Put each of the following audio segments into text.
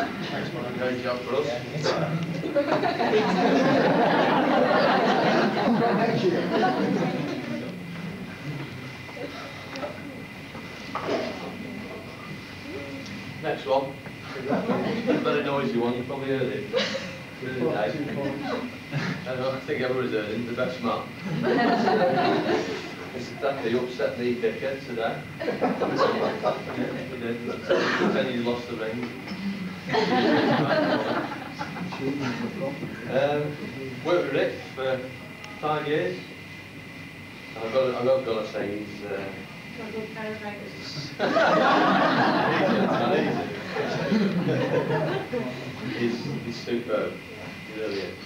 Thanks for a great job for us. Next one. A very noisy one, you probably heard it. Really nice. I think everyone's heard it, the best man. Mr. Thacker, you upset the kicker today. Then he lost the ring. Worked with Rick for 5 years. I've got to say he's he's superb, he really is,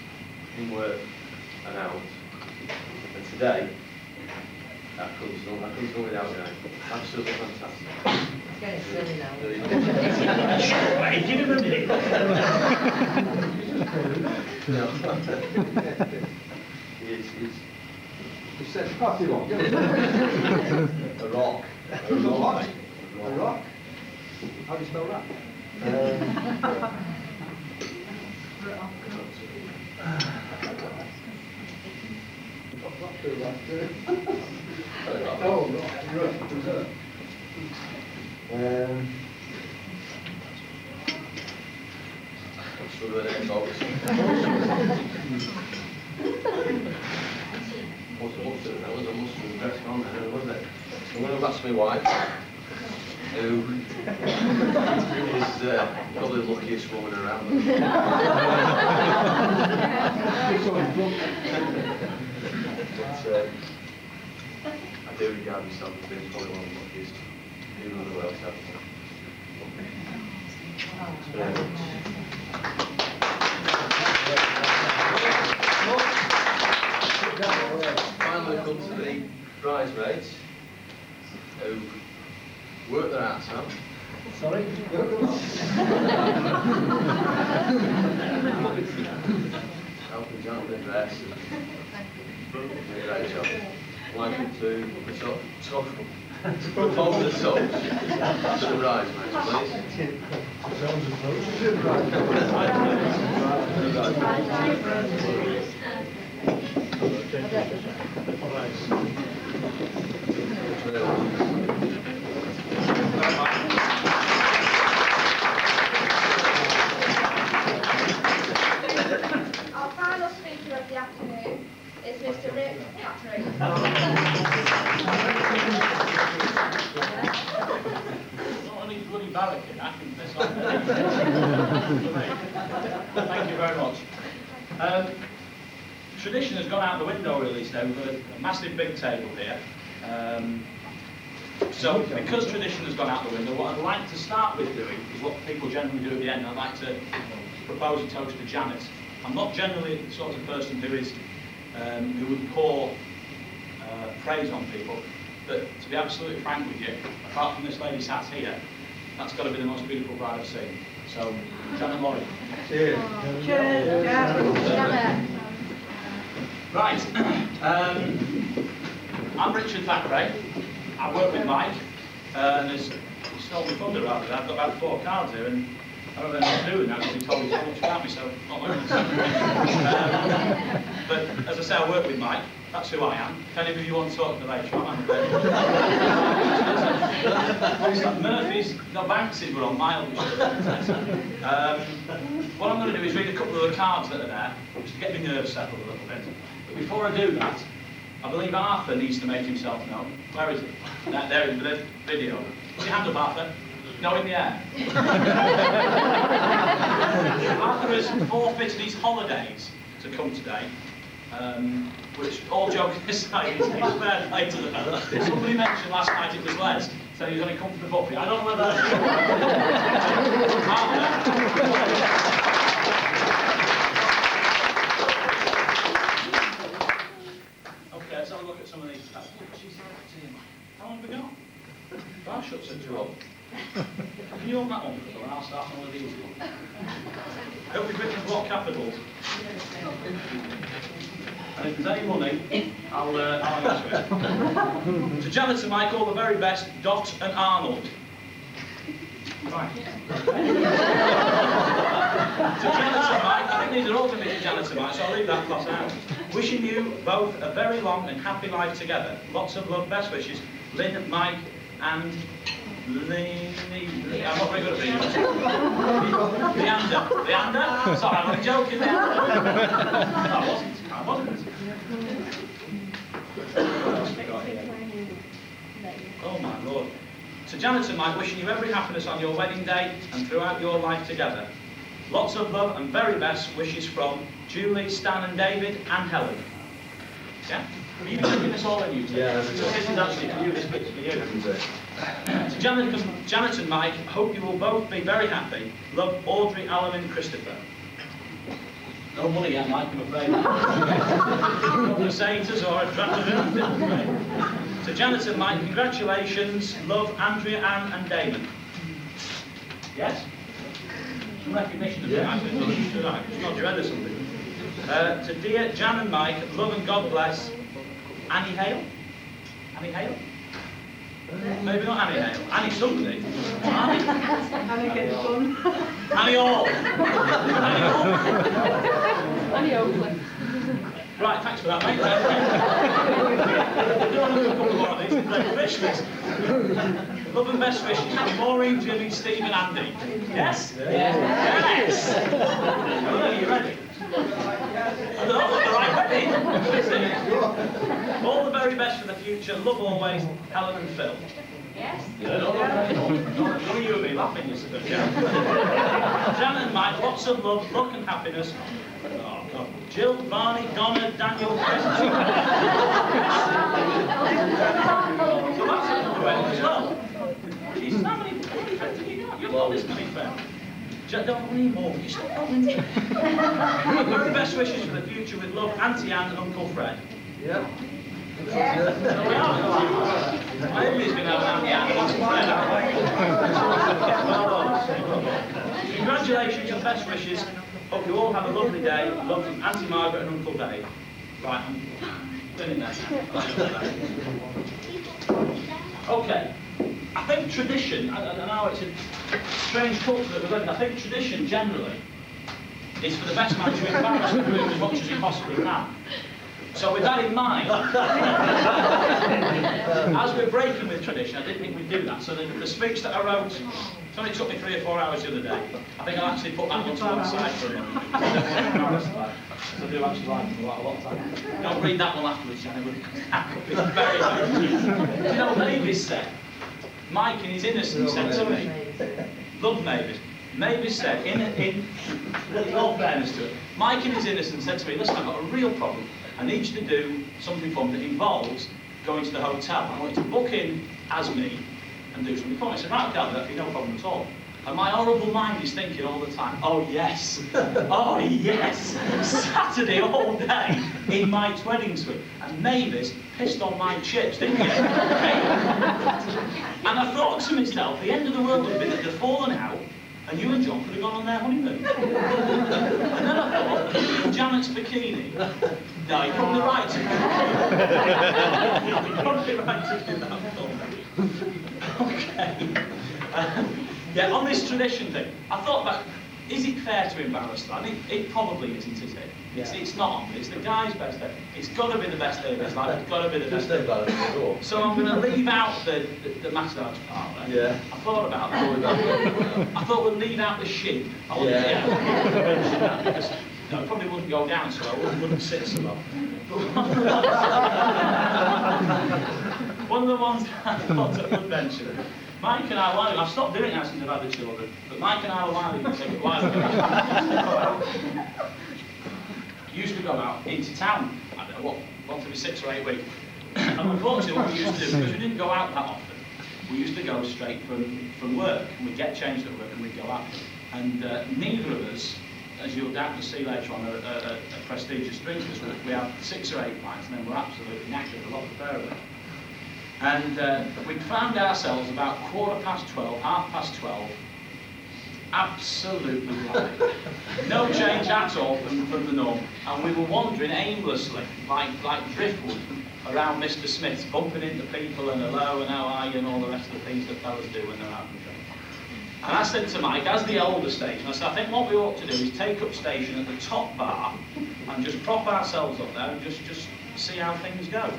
in work and out. And today, I couldn't do without him. Absolutely fantastic. It's getting silly now. Wait, give him a minute. He said, pass him on. A rock. A what? A rock? How do you spell that? Oh, right. What's the next folks? That was a mustard dress on there, wasn't it? I'm going to ask my wife, who is probably the luckiest woman around. But I do regard myself as being probably one of the luckiest, even though else has. Finally come to the bridesmaids who work their arse out. Sorry? Helping down the dress and great job. I'd like you to propose the toast to the bridesmaids, please. Our final speaker of the afternoon is Mr. Rick Patrick. Not only bloody barricade, I can piss on there. Thank you very much. Tradition has gone out the window really, so we've got a massive big table here. So because tradition has gone out the window, what I'd like to start with doing is what people generally do at the end. I'd like to propose a toast to Janet. I'm not generally the sort of person who is who would pour praise on people, but to be absolutely frank with you, apart from this lady sat here, that's got to be the most beautiful bride I've seen. So, Janet Murray. Cheers. Cheers, Janet. Right, I'm Richard Thackeray. I work with Mike, and he stole my thunder rather. I've got about 4 cards here, and I don't know what I'm doing now because he told me so much about me, so not like but as I say, I work with Mike. That's who I am. If any of you want to talk to me later, I'm available. Murphy's, no, Banks's were on mild. What I'm going to do is read a couple of the cards that are there, just to get my nerves settled a little bit. But before I do that, I believe Arthur needs to make himself known. Where is he? There in the video. Put your hand up, Arthur. No, in the air. Arthur has forfeited his holidays to come today, which, all joking aside, is fair play to the fella. Somebody mentioned last night it was Les, so he was only come for the buffet. I don't know whether that's Okay, let's have a look at some of these. How long have we got? That shuts it up. Can you hold that one for and I'll start on one of these ones. I hope we've written block capitals. And if there's any money, I'll answer it. To Janet and Mike, all the very best, Dot and Arnold. Right. Janitor Mike, I think these are all going to be to Janitor Mike, so I'll leave that class out. Wishing you both a very long and happy life together. Lots of love, best wishes. Lynn, Mike, and Lenny. I'm not very good at reading. Leander. Sorry, I'm only joking. I wasn't. Oh my Lord. To Janitor Mike, wishing you every happiness on your wedding day and throughout your life together. Lots of love and very best wishes from Julie, Stan and David and Helen. Yeah? Have you been looking this all in you? Yeah. So this is actually for you, this bit's for you. To Janet and Mike, hope you will both be very happy. Love, Audrey, Alan and Christopher. No money yet, Mike, I'm afraid. No pesetas or a draft of anything. To Janet and Mike, congratulations. Love, Andrea, Anne and Damon. Yes? Some recognition of Yeah. It's not dread or something. To dear Jan and Mike, love and God bless. Annie Hale? Annie Hale? Maybe not Annie Hale. Annie somebody. Annie gets fun. Annie Hall. Annie Hall. Annie Oakley. Right, thanks for that, mate. I do want to do a couple more of these. Wish list. Love and best wishes. Maureen, Jimmy, Steve and Andy. Yes? Yes! Oh, are you ready? I don't know, the right wedding. All the very best for the future. Love always, Helen and Phil. Yes. None of you will be laughing, you said. Jan and Mike, lots of love, luck and happiness. Oh, God. Jill, Barney, Donna, Daniel, Chris. So that's another wedding as well. Jesus, how many friends have you got? You've got this many friends. Don't need more. You stop talking. Very best wishes for the future with love, Auntie Anne and Uncle Fred. Yeah. So we are. My Emily's been having Auntie Anne and Uncle Fred. Well done. Congratulations and best wishes. Hope you all have a lovely day. Love from Auntie Margaret and Uncle Dave. Right, I'm doing that now. Okay. I think tradition, I know it's a strange culture that we're living in, I think tradition generally is for the best man to embarrass the groom as much as he possibly can. So with that in mind, as we're breaking with tradition, I didn't think we'd do that. So the speech that I wrote, it only took me 3 or 4 hours the other day. I think I'll actually put that one to one side for a moment. I do actually like it a lot of time. Don't read that one afterwards, Jenny. It's very, very cute. Do you know what Mavis said? Mike in his innocence said to me, love Mavis. Mavis said, in all fairness to it, Mike in his innocence said to me, listen, I've got a real problem. I need you to do something for me that involves going to the hotel. I want you to book in as me and do something for me. I said, right, okay, I'll do that for you, no problem at all. And my horrible mind is thinking all the time, oh yes, oh yes, Saturday all day in Mike's wedding suite. And Mavis pissed on my chips, didn't you? And I thought to myself, the end of the world would have been that they'd fallen out and you and John could have gone on their honeymoon. And then I thought, Janet's bikini. No, you're probably right to do that. You're probably right to do that. Okay. Yeah, on this tradition thing, I thought that, is it fair to embarrass that? It probably isn't, is it? It's not on me, it's the guy's best day. It's got to be the best day of his life, it's got to be the best day. So I'm going to leave out the massage part there. Yeah. I thought about that. I thought we'd leave out the sheep. I wouldn't mention that because no, it probably wouldn't go down so well, wouldn't sit so well. One of the ones I thought I would mention. Mike and I, I've stopped doing that since I've had the children, but Mike and I used to go out into town, I don't know, once every 6 or 8 weeks. And unfortunately what we used to do, because we didn't go out that often, we used to go straight from work, and we'd get changed at work and we'd go out. And neither of us, as you'll doubtless see later on, are a prestigious drinkers. We have 6 or 8 pints and then we're absolutely knackered, a lot of pair of them. And we found ourselves about 12:15, 12:30, absolutely blind. No change at all from the norm. And we were wandering aimlessly, like driftwood, around Mr. Smith's, bumping into people and hello and how are you and all the rest of the things that fellas do when they're out and drink. And I said to Mike, as the older station, I said, I think what we ought to do is take up station at the top bar and just prop ourselves up there and just see how things go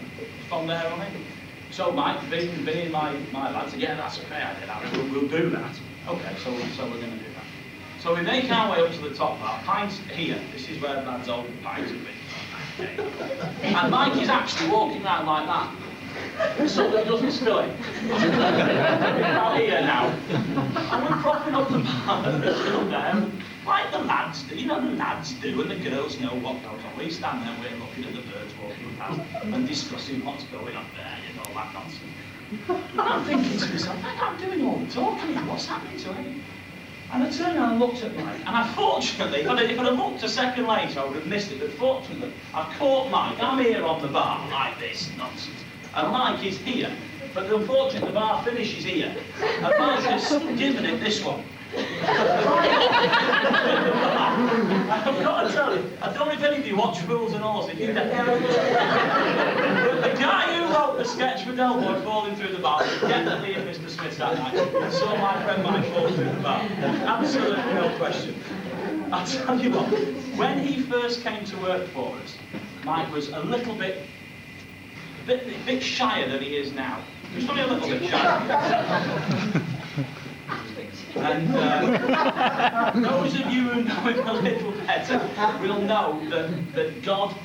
from there on in. So Mike, being my lad, said, yeah, that's a great idea, we'll do that. Okay, so we're going to do that. So we make our way up to the top bar. Pint's here. This is where Lad's old pints have been. And Mike is actually walking around like that, so that he doesn't spill it. We're out here now. And we're propping up the bar there, like the lads do. You know, the lads do, and the girls know what goes on. We stand there, we're looking at the birds walking past and discussing what's going on there, you know, that nonsense. And I'm thinking to myself, I'm doing all the talking here, what's happening to him? And I turned around and looked at Mike, and fortunately, if I'd have looked a second later, I would have missed it, but fortunately, I caught Mike. I'm here on the bar, like this, nonsense. And Mike is here, but unfortunately, the bar finishes here. And Mike has given it this one. I've got to tell you, I don't know if any of you watch Fools and Horses. The guy who wrote the sketch for Del Boy falling through the bar was definitely in Mr. Smith's that night. I saw my friend Mike fall through the bar. Absolutely no question. I'll tell you what, when he first came to work for us, Mike was a little bit shyer than he is now. Just only a little bit shyer. And those of you who know him a little better will know that God,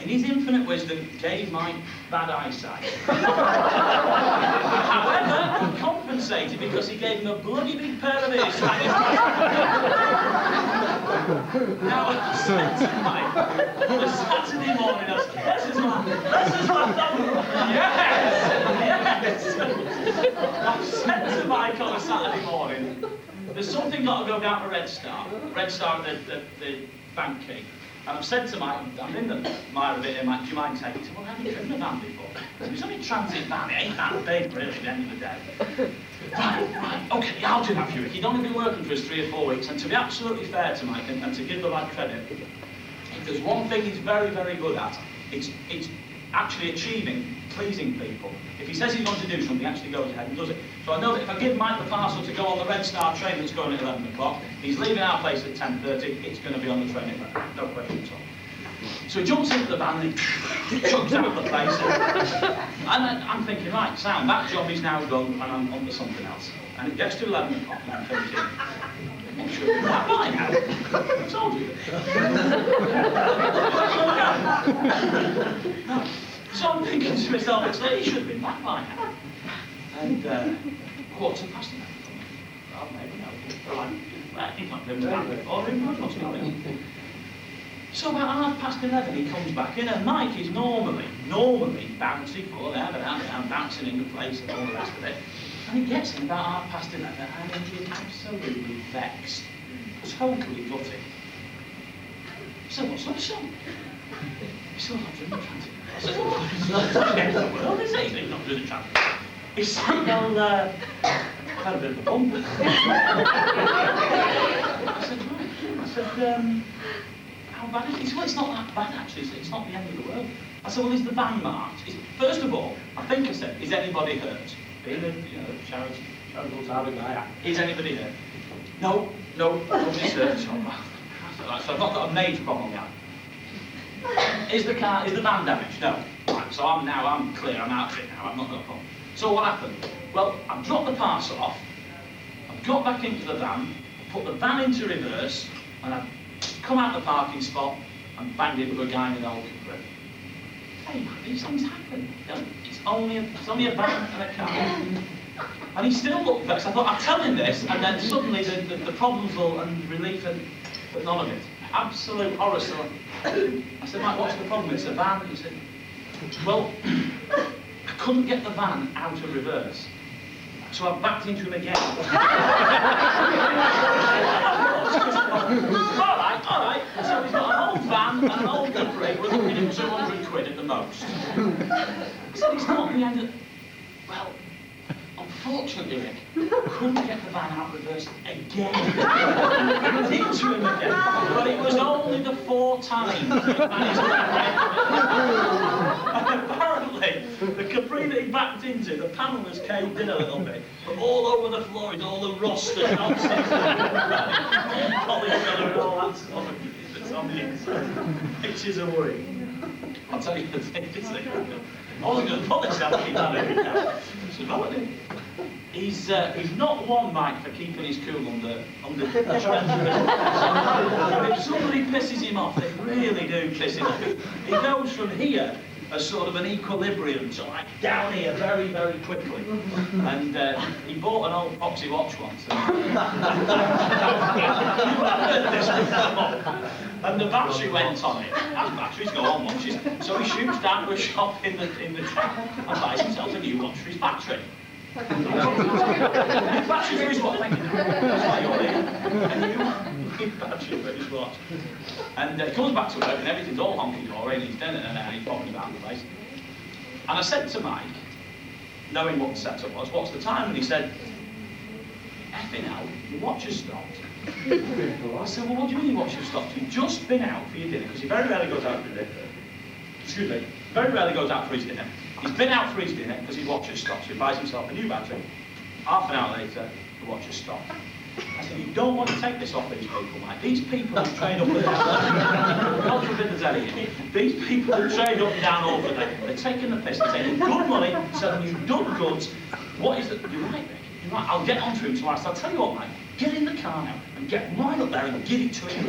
in his infinite wisdom, gave Mike bad eyesight. However, he compensated because he gave him a bloody big pair of ears. Now, I said to Mike on a Saturday morning, this is what yes! I said to Mike on a Saturday morning, there's something got to go down to Red Star at the bank key. And I've said to Mike, I'm in the mire bit here, Mike, do you mind taking it? He said, well, have you driven a van before? It's only a transit van, it ain't that big, really, at the end of the day. Right, okay, yeah, I'll do that for you. He'd only been working for us 3 or 4 weeks, and to be absolutely fair to Mike, and to give the lad credit, if there's one thing he's very, very good at, it's actually achieving, pleasing people. If he says he's going to do something, he actually goes ahead and does it. So I know that if I give Mike the parcel to go on the Red Star train that's going at 11 o'clock, he's leaving our place at 10:30, it's going to be on the train at 11, no question at all. So he jumps into the van and he chugs out the place. And I'm thinking, right, Sam, that job is now done and I'm on to something else. And it gets to 11 o'clock and I'm thinking, I'm sure you're that by now. I told you. So I'm thinking to myself, it's like, he should have been back by now. And 11:15. Well, maybe no. He's not driven back before, he must be going. So about 11:30 he comes back in, and Mike is normally bouncy for there, but I'm bouncing in the place and all the rest of it. And he gets in about 11:30 and he is absolutely vexed, totally gutted. So what's up, son? He said, well, I'm doing the transit. I said, well, it's not the end of the world, is it? He's not doing the transit. He said, well, I've had a bit of a bump. I said, right. I said, how bad is it? He said, well, it's not that bad, actually. It's not the end of the world. I said, well, is the van marked? First of all, I think I said, is anybody hurt? Being a charitable type of guy, is anybody hurt? No, nobody's hurt. So I've not got a major problem yet. Is the van damaged? No. Right, so I'm clear, I'm out of it now, I've not got a problem. So what happened? Well, I've dropped the parcel off, I've got back into the van, put the van into reverse, and I've come out the parking spot and banged into a guy in an old Capri. Hey man, these things happen. You know, it's only a van and a car. And he still looked vexed. I thought, I'll tell him this, and then suddenly the problems will, and relief, but none of it. Absolute horror story. I said, Mike, what's the problem? It's a van. He said, well, I couldn't get the van out of reverse. So I backed into him again. all right. So he's got an old van and an old Capri. We're looking at 200 quid at the most. So he's not the end of... Well, unfortunately, Rick, couldn't get the van out reverse again. Backed into him again. But it was only the 4 times he managed to get it. And apparently, the capri that he backed into, the panel has caved in a little bit, but all over the floor is all the rust and nonsense, polyfiller and all that stuff that's on the inside. Pictures of worry. I'll tell you the thing, I wasn't going to put this out, keep that every now. He's not one, Mike, for keeping his cool under pressure. If somebody pisses him off, they really do piss him off. He goes from here as sort of an equilibrium to like down here very, very quickly. And he bought an old Foxy watch once. And the battery went on it. As batteries go on watches. So he shoots down to a shop in the town and buys himself a new watch for his battery. Battery for his watch, thank you. That's why you're here. A new battery for his watch. And he comes back to work and everything's all honky-dory and he's done it and he's popping about the place. And I said to Mike, knowing what the setup was, what's the time? And he said, effing hell, your watch has stopped. I said, well, what do you mean your watch has stopped? You've just been out for your dinner, because he very rarely goes out for dinner. Excuse me, very rarely goes out for his dinner. He's been out for his dinner because his watch has stopped, so he buys himself a new battery. Half an hour later, the watch has stopped. I said, you don't want to take this off these people, mate. These people who trade up and down, God forbid there's any here. These people who trade up and down all the day, they're taking the piss, they're taking good money, selling you done goods. What is it? You're right, Rick. You're right. I'll get onto him tomorrow. So I'll tell you what, mate. Get in the car now and get right up there and give it to him.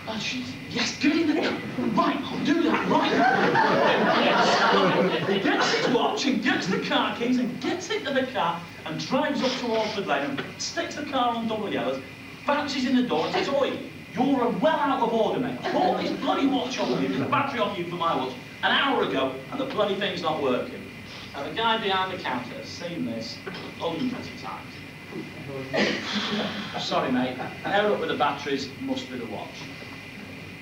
Oh, yes, get in the car. Right, I'll do that, right. He gets his watch and gets the car keys and gets into the car and drives up to Orford Lane and sticks the car on double yellows, bounces in the door and says, oi, you're well out of order, mate. I bought this bloody watch off you, the battery off you for my watch, an hour ago, and the bloody thing's not working. And the guy behind the counter has seen this hundreds of times. Sorry, mate, held up with the batteries, must be the watch.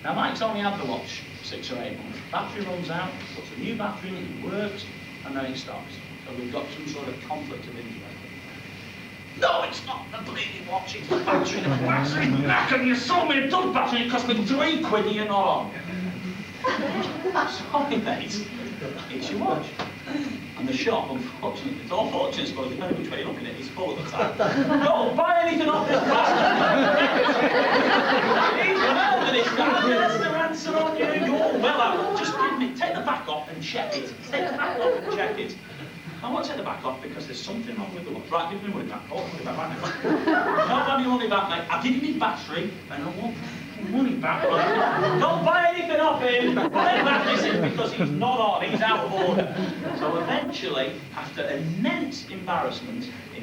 Now, Mike's only had the watch 6 or 8 months. Battery runs out, puts a new battery in, it works, and then it stops. So we've got some sort of conflict of interest. No, it's not the bleeding watch, it's the battery. The battery's back, and you saw me a dud battery, it cost me £3 and you're not on. Sorry, mate, it's your watch. And the shop, unfortunately, it's all fortunate, I suppose, depending which way you look at it, it's full of the time. Don't buy anything off this bastard! He's murdered this guy, that's the answer on you, you're well out. Just give me, take the back off and check it. Take the back off and check it. I won't take the back off because there's something wrong with the watch. Right, give me money back. Oh, money back, right now. Don't have your money back, mate. I'll give you my battery and I want money back. Right? Don't buy anything off him. Buy the batteries because he's not on, he's out of order. So eventually, after immense embarrassment, the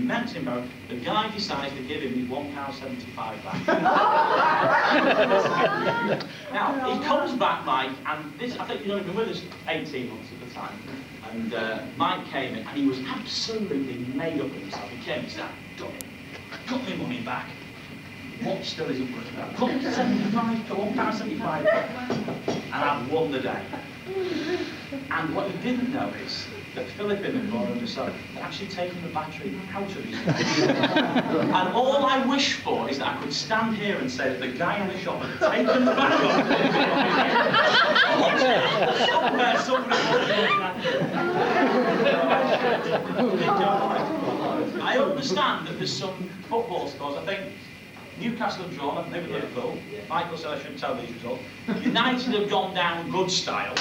guy decides to give him his £1.75 back. Now, he comes back, Mike, and this, I think he'd only been with us 18 months at the time. And Mike came in, and he was absolutely made up of himself. He came and said, I've done it. I got my money back. What still isn't working? I've got £1.75, and I've won the day. And what he didn't know is that Philip in the corner had actually taken the battery out of his watch. And all I wish for is that I could stand here and say that the guy in the shop had taken the battery off. Somewhere, I understand that there's some football scores, I think Newcastle have drawn, I think with Liverpool. Michael said I shouldn't tell these results. United have gone down good style.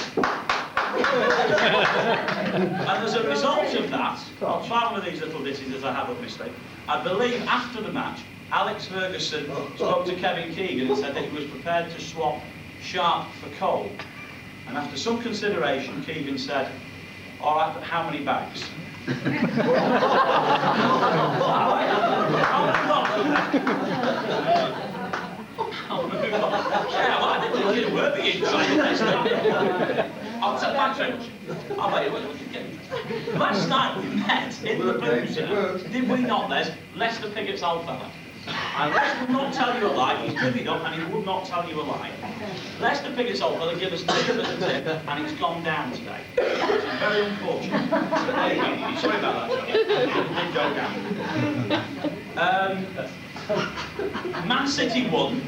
And as a result of that, I'll try one of these little ditties as I have up my sleeve. I believe after the match, Alex Ferguson spoke to Kevin Keegan and said that he was prepared to swap Sharp for Cole. And after some consideration, Keegan said, all right, but how many bags? Yeah, well, I didn't think it would be interesting. I'll take my trench. I'll bet you what you get. Last night we met in the boozer, did we not, Les? Lester Piggott's old fella. And Les would not tell you a lie, he's divvied up and he would not tell you a lie. Lester Piggott's old fella gave us 2 at the tip and it's gone down today. Which is very unfortunate. But there you go, sorry about that, Johnny. It did go down. Man City won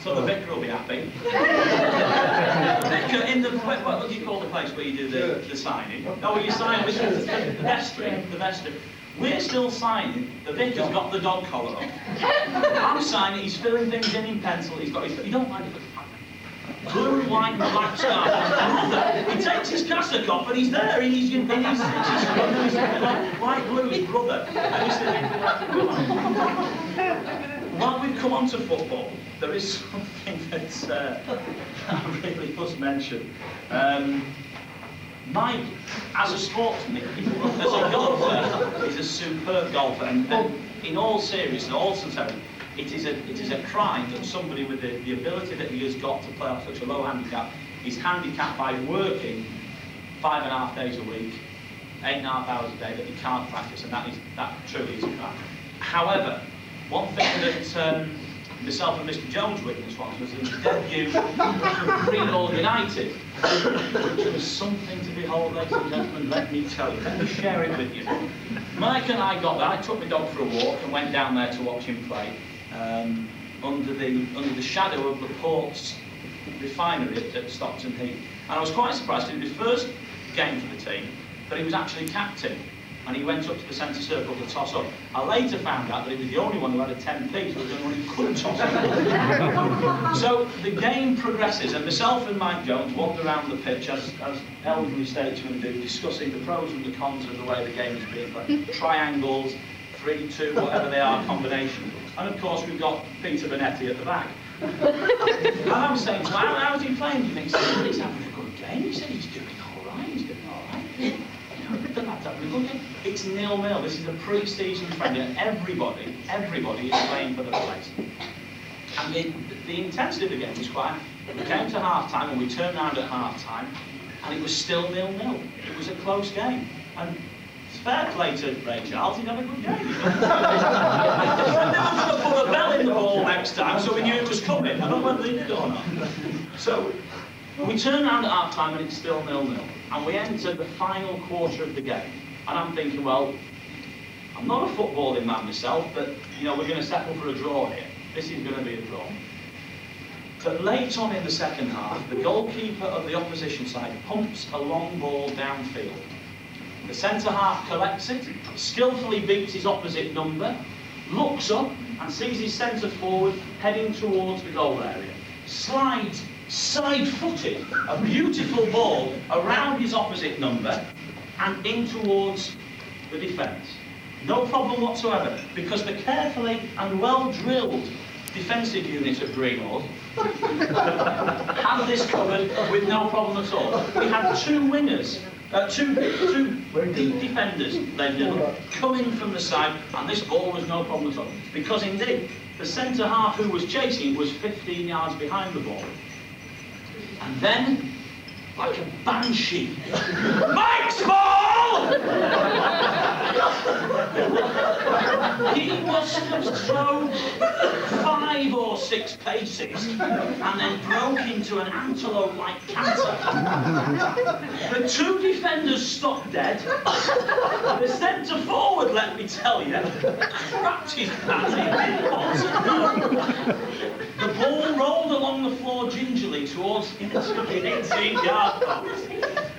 So the vicar will be happy. The vicar in the, what do you call the place where you do the signing? No, where you sign with the vestry. We're still signing. The vicar's got the dog collar on. I'm signing. He's filling things in pencil. He's got his. You don't mind it. Blue, white, black scarf. Brother, he takes his cassock off and he's there. He's light blue, his brother. While we've come on to football, there is something that I really must mention. Mike, as a sportsman, as a golfer, is a superb golfer, and in all seriousness, in all sincerity, it is a crime that somebody with the ability that he has got to play off such a low handicap is handicapped by working 5.5 days a week, 8.5 hours a day, that he can't practice, and that truly is a crime. However, one thing that myself and Mr. Jones witnessed once was his debut for Greenall United, which was something to behold, ladies and gentlemen, let me tell you. Let me share it with you. Mike and I got there. I took my dog for a walk and went down there to watch him play under the shadow of the Ports refinery at Stockton Heath. And I was quite surprised. It was his first game for the team, but he was actually captain. And he went up to the centre circle to toss up. I later found out that he was the only one who had a 10p, so he was the only one who couldn't toss up. So the game progresses, and myself and Mike Jones walked around the pitch as elderly statesmen do, discussing the pros and the cons of the way the game is being played. Triangles, 3-2, whatever they are, combinations. And of course we've got Peter Bonetti at the back. And I was saying, so how's he playing? Do you think he's having a good game? He said he's doing all right, he's doing all right. It's 0-0. This is a pre-season friendly, and everybody is playing for the place. And the intensity of the game was quite. We came to half time and we turned around at half time, and it was still 0-0. It was a close game, and it's fair play to Ray Charles. He'd had a good game. They were going to put a bell in the ball next time, so we knew it was coming. I don't know whether they did or not. So we turn around at half time and it's still 0-0. And we enter the final quarter of the game. And I'm thinking, well, I'm not a footballing man myself, but you know, we're going to settle for a draw here. This is going to be a draw. But late on in the second half, the goalkeeper of the opposition side pumps a long ball downfield. The centre half collects it, skillfully beats his opposite number, looks up and sees his centre forward heading towards the goal area. Slides side-footed a beautiful ball around his opposite number and in towards the defence. No problem whatsoever, because the carefully and well-drilled defensive unit of Greenall had this covered with no problem at all. We had two wingers, two deep defenders, coming from the side, and this ball was no problem at all. Because indeed, the centre half who was chasing was 15 yards behind the ball. And then, like a banshee, Mike's ball! He must have thrown 5 or 6 paces and then broke into an antelope-like canter. The 2 defenders stopped dead. The centre forward, let me tell you, crapped his pants. The ball rolled along the floor gingerly towards the 18-yard post,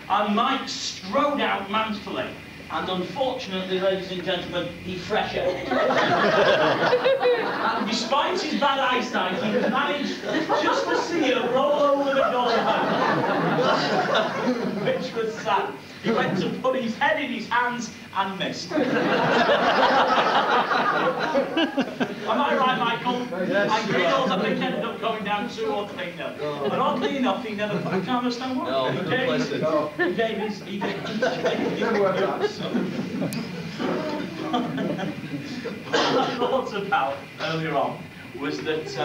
and Mike strode out manfully. And unfortunately, ladies and gentlemen, he fresh out. And despite his bad eyesight, he managed just to see it roll over the goalpost, which was sad. He went to put his head in his hands and missed. Am I right, Michael? Yes, And Greenall, I think, ended up going down 2 or 3-0. But oddly enough, he never. I can't understand what. No, he gave his. What I thought about earlier on was that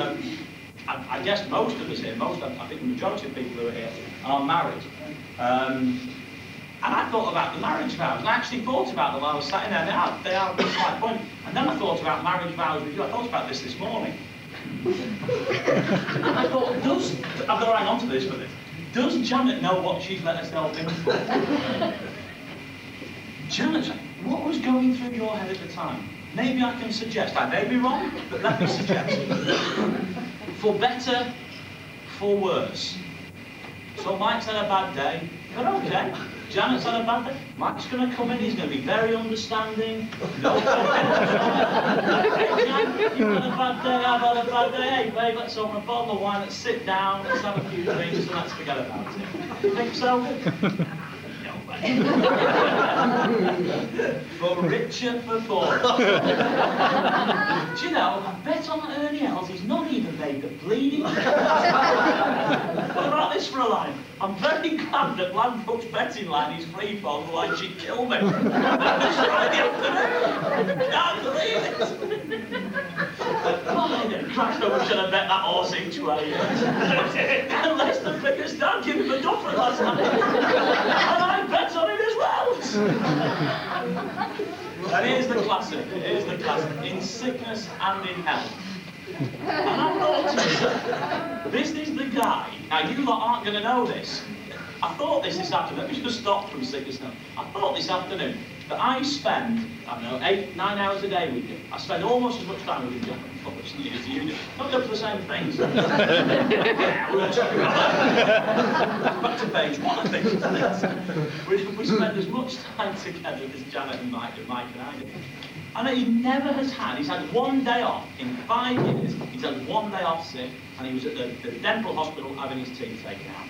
I guess most of us here, I think the majority of people who are here are married. And I thought about the marriage vows. I actually thought about them while I was sat in there. They are quite poignant. And then I thought about marriage vows with you. I thought about this morning. And I thought, I've got to hang on to this for this. Does Janet know what she's let herself in for? Janet, what was going through your head at the time? Maybe I can suggest. I may be wrong, but let me suggest. for better, for worse. So Mike's had a bad day, but okay. Janet's had a bad day. Mike's going to come in, he's going to be very understanding. No hey, Janet, you've had a bad day, I've had a bad day. Hey, babe, let's open a bottle of wine, let's sit down, let's have a few drinks, and let's forget about it. You think so? No, mate. For richer, for poorer. Do you know, I bet on Ernie Els he's not even made the bleeding. What about this for a line? I'm very glad that Ladbrokes betting line is free fall, otherwise she'd kill me. It's Friday afternoon. Can't believe it. Christ, I should have bet that horse each way. Unless the biggest dad gave him a duffer last night. And I bet on it as well. And here's the classic. Here's the classic. In sickness and in health. And I thought to myself, this is the guy. Now you lot aren't going to know this. I thought this afternoon. Let me just stop from sickness now. I thought this afternoon that I spend, I don't know, 8, 9 hours a day with you. I spend almost as much time with you, John, unfortunately, as you do. Don't go for the same things. Yeah, we're going to talk about that. Back to page 1, I think. We spend as much time together as Janet and Mike and I do. And he never has had, he's had 1 day off in 5 years, he's had 1 day off sick, and he was at the dental hospital having his teeth taken out.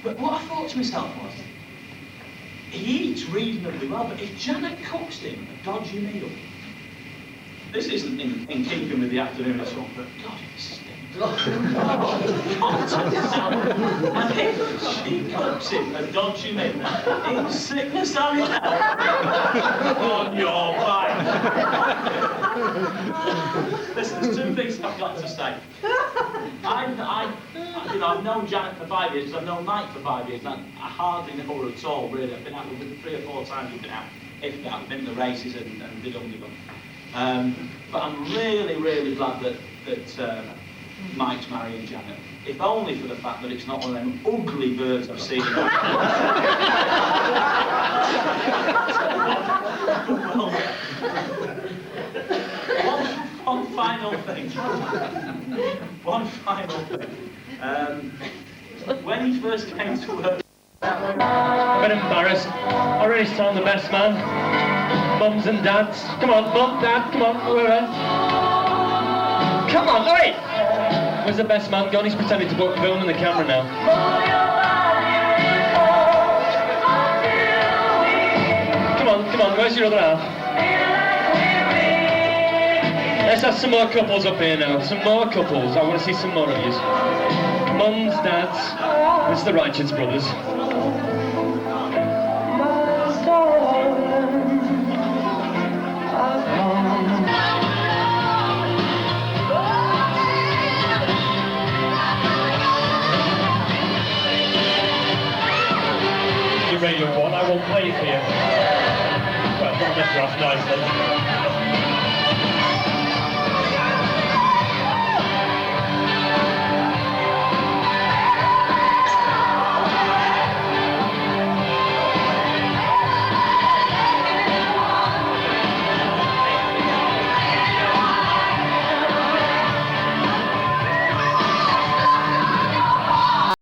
But what I thought to myself was, he eats reasonably well, but if Janet cooks him a dodgy meal, this isn't in keeping with the afternoon or something, but God, it stinks. And if she cooks him a dodgy meal, in sickness and in health, on your back. Listen, there's 2 things I've got to say. I've known Janet for 5 years, I've known Mike for 5 years, and I hardly know her at all, really. I've been out with them 3 or 4 times, we've been out, if that, been to the races and did dum-de-dum. But I'm really, really glad that Mike's marrying Janet. If only for the fact that it's not one of them ugly birds I've seen. One final thing. One final thing. When he first came to work... I'm a bit embarrassed. Already starting the best man. Mums and dads. Come on, mum, dad, come on, whoever. Come on, oi! Where's the best man gone? He's pretending to book film in the camera now. Come on, where's your other half? Let's have some more couples up here now. Some more couples. I want to see some more of you. Mums, dads. It's the Righteous Brothers. Radio 1, I won't play it for you. Well, not enough nicely.